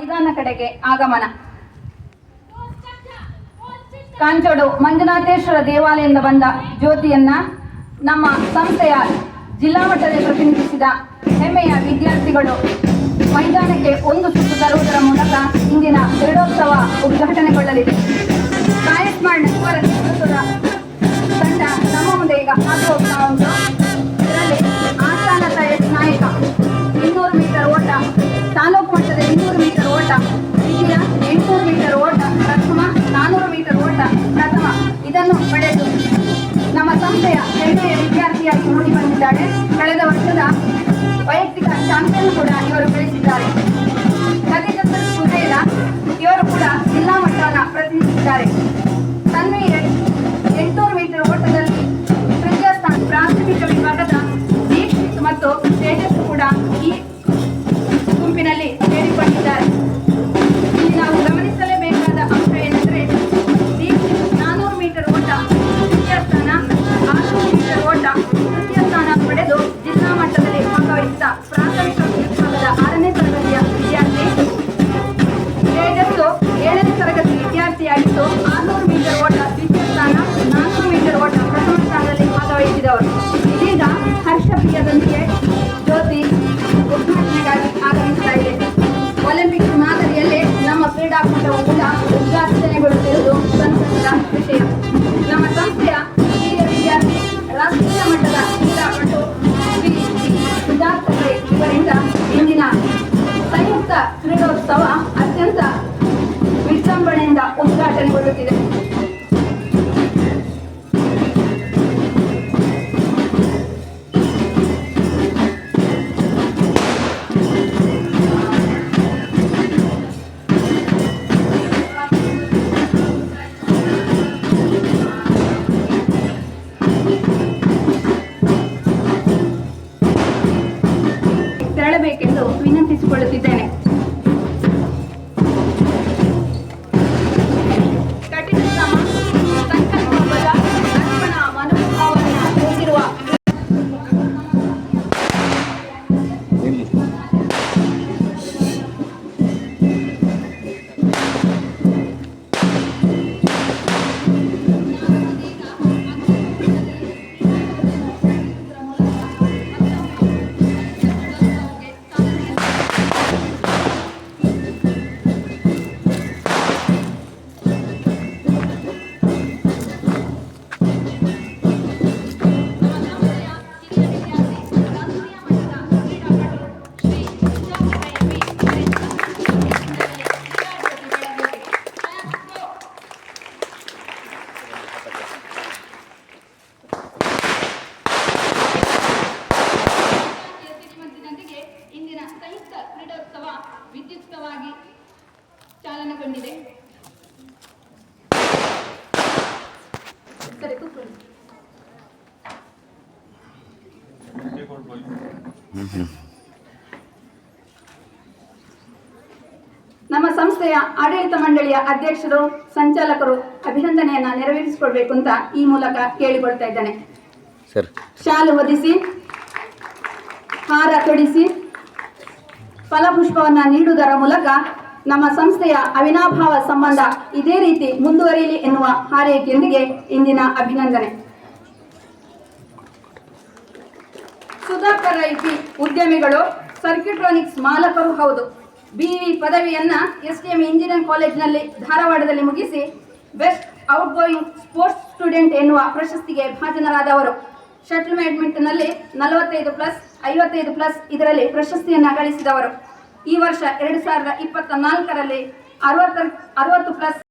ಮೈದಾನ ಕಡೆಗೆ ಆಗಮನ. ಕಾಂಚೋಡು ಮಂಜುನಾಥೇಶ್ವರ ದೇವಾಲಯದಿಂದ ಬಂದ ಜ್ಯೋತಿಯನ್ನ ನಮ್ಮ ಸಂಸ್ಥೆಯ ಜಿಲ್ಲಾ ಮಟ್ಟದಲ್ಲಿ ಪ್ರತಿನಿಧಿಸಿದ ಹೆಮ್ಮೆಯ ವಿದ್ಯಾರ್ಥಿಗಳು ಮೈದಾನಕ್ಕೆ ಒಂದು ಸುತ್ತು ತರುವುದರ ಮೂಲಕ ಇಂದಿನ ಕ್ರೀಡೋತ್ಸವ ಉದ್ಘಾಟನೆಗೊಳ್ಳಲಿದೆ. ಕಾಯಸ್ಮಾಡ್ ಅವರ ನೇತೃತ್ವದ ತಂಡ ನಮ್ಮ ಮುಂದೆ ಈಗ ಹಾದು ಹೋಗ್ತಾ ಉಂಟು. ಇದರಲ್ಲಿ ಆಸ್ಥಾನ ನಾಯಕ 200 ಮೀಟರ್ ಓಟ, ತಾಲೂಕು ಮಟ್ಟದ 200 ಮೀಟರ್ ಓಟ, ಜಿಲ್ಲೆಯ 800 ಮೀಟರ್ ಓಟ ಪ್ರಥಮ, 400 ಮೀಟರ್ ಓಟ ಪ್ರಥಮ ಇದನ್ನು ಪಡೆದು ನಮ್ಮ ಸಂಸ್ಥೆಯ ಹೆಮ್ಮೆಯ ವಿದ್ಯಾರ್ಥಿಯಾಗಿ ಮೂಡಿ ಬಂದಿದ್ದಾರೆ. ಕಳೆದ ವರ್ಷದ ವೈಯಕ್ತಿಕ ಚಾಂಪಿಯನ್ ಕೂಡ ಇವರು ಗಳಿಸಿದ್ದಾರೆ. ಸುಹೇಲ ಇವರು ಕೂಡ ಜಿಲ್ಲಾ ಮಟ್ಟವನ್ನು ಪ್ರತಿನಿಧಿಸಿದ್ದಾರೆ. ತನ್ವಿ 800 ಮೀಟರ್ ಓಟದಲ್ಲಿ ತೃತೀಯ ಸ್ಥಾನ, ಪ್ರಾಥಮಿಕ ವಿಭಾಗದ ದೀಕ್ಷಿತ್ ಮತ್ತು ತೇಜಸ್ ಕೂಡ ಈ ಗುಂಪಿನಲ್ಲಿ ಸೇರಿಕೊಂಡಿದ್ದಾರೆ. ಇಲ್ಲಿ ನಾವು ಗಮನಿಸಲೇಬೇಕಾದ ಅಂಶ ಏನೆಂದರೆ ದೀಕ್ಷಿತ್ 400 ಮೀಟರ್ ಓಟ ತೃತೀಯ ಸ್ಥಾನ, 600 ಮೀಟರ್ ಓಟ ತೃತೀಯ ಸ್ಥಾನ ಪಡೆದು ಜಿಲ್ಲಾ ಮಟ್ಟದಲ್ಲಿ ಭಾಗವಹಿಸಿದ ಪ್ರಾಥಮಿಕ ವಿಭಾಗದ 6ನೇ ತರಗತಿಯ ವಿದ್ಯಾರ್ಥಿ. ತೇಜಸ್ಸು 7ನೇ ತರಗತಿ ವಿದ್ಯಾರ್ಥಿಯಾಗಿದ್ದು 600 ಮೀಟರ್ ಓಟ ದ್ವಿತೀಯ ಸ್ಥಾನ, 400 ಮೀಟರ್ ಓಟ ಪ್ರಥಮ ಸ್ಥಾನದಲ್ಲಿ ಭಾಗವಹಿಸಿದವರು. ಇದೀಗ ಹರ್ಷಪ್ರಿಯದೊಂದಿಗೆ ಜ್ಯೋತಿ ಉದ್ಘಾಟನೆಗಾಗಿ ಆಗಮಿಸ್ತಾ ಇದೆ. ಒಲಿಂಪಿಕ್ಸ್ ಮಾದರಿಯಲ್ಲೇ ನಮ್ಮ ಕ್ರೀಡಾಕೂಟವು ಕೂಡ ಉದ್ಘಾಟನೆಗೊಳ್ಳುತ್ತಿರುವುದು ಸಂತಸದ ವಿಷಯ. ನಮ್ಮ ಸಂಸ್ಥೆಯ ಹಿರಿಯ ವಿದ್ಯಾರ್ಥಿ, ರಾಷ್ಟ್ರೀಯ ಮಟ್ಟದ ಕ್ರೀಡಾಪಟು ಶ್ರೀ ಸಿದ್ಧಾರ್ಥ ಪೈ ಇವರಿಂದ ಇಂದಿನ ಸಂಯುಕ್ತ ಕ್ರೀಡೋತ್ಸವ ಅತ್ಯಂತ ವಿಜೃಂಭಣೆಯಿಂದ ಉದ್ಘಾಟನೆಗೊಳ್ಳುತ್ತಿದೆ. ತೆರಳಬೇಕೆಂದು ವಿನಂತಿಸಿಕೊಳ್ಳುತ್ತಿದ್ದೇನೆ. ಕಠಿಣ ಶ್ರಮ, ಸಂಕಲ್ಪ ಬಲ, ಅರ್ಪಣ ಮನೋಭಾವವನ್ನು ಹೊಂದಿರುವ ಇಂದಿನ ಸಂಯುಕ್ತ ಕ್ರೀಡೋತ್ಸವ ವಿದ್ಯುಕ್ತವಾಗಿ ಚಾಲನೆಗೊಂಡಿದೆ. ನಮ್ಮ ಸಂಸ್ಥೆಯ ಆಡಳಿತ ಮಂಡಳಿಯ ಅಧ್ಯಕ್ಷರು, ಸಂಚಾಲಕರು ಅಭಿನಂದನೆಯನ್ನ ನೆರವೇರಿಸಿಕೊಳ್ಬೇಕು ಅಂತ ಈ ಮೂಲಕ ಕೇಳಿಕೊಳ್ತಾ ಇದ್ದೇನೆ. ಶಾಲು ಹೊದಿಸಿ, ಹಾರ ತೊಡಿಸಿ, ಫಲಪುಷ್ಪವನ್ನ ನೀಡುವುದರ ಮೂಲಕ ನಮ್ಮ ಸಂಸ್ಥೆಯ ಅವಿನಾಭಾವ ಸಂಬಂಧ ಇದೇ ರೀತಿ ಮುಂದುವರಿಯಲಿ ಎನ್ನುವ ಹಾರೈಕೆಯೊಂದಿಗೆ ಇಂದಿನ ಅಭಿನಂದನೆ. ಸುಧಾಕರ್ ಐಟಿ ಉದ್ಯಮಿಗಳು, ಸರ್ಕ್ಯೂಟ್ರಾನಿಕ್ಸ್ ಮಾಲಕರು ಹೌದು. BE ಪದವಿಯನ್ನ STM ಇಂಜಿನಿಯರಿಂಗ್ ಕಾಲೇಜಿನಲ್ಲಿ ಧಾರವಾಡದಲ್ಲಿ ಮುಗಿಸಿ best out going sports student ಎನ್ನುವ ಪ್ರಶಸ್ತಿಗೆ ಭಾಜನರಾದವರು. ಶಟಲ್ ಬ್ಯಾಡ್ಮಿಂಟನ್ನಲ್ಲಿ 45+, 55+ ಇದರಲ್ಲಿ ಪ್ರಶಸ್ತಿಯನ್ನ ಗಳಿಸಿದವರು. ಈ ವರ್ಷ 2024ರಲ್ಲಿ 60+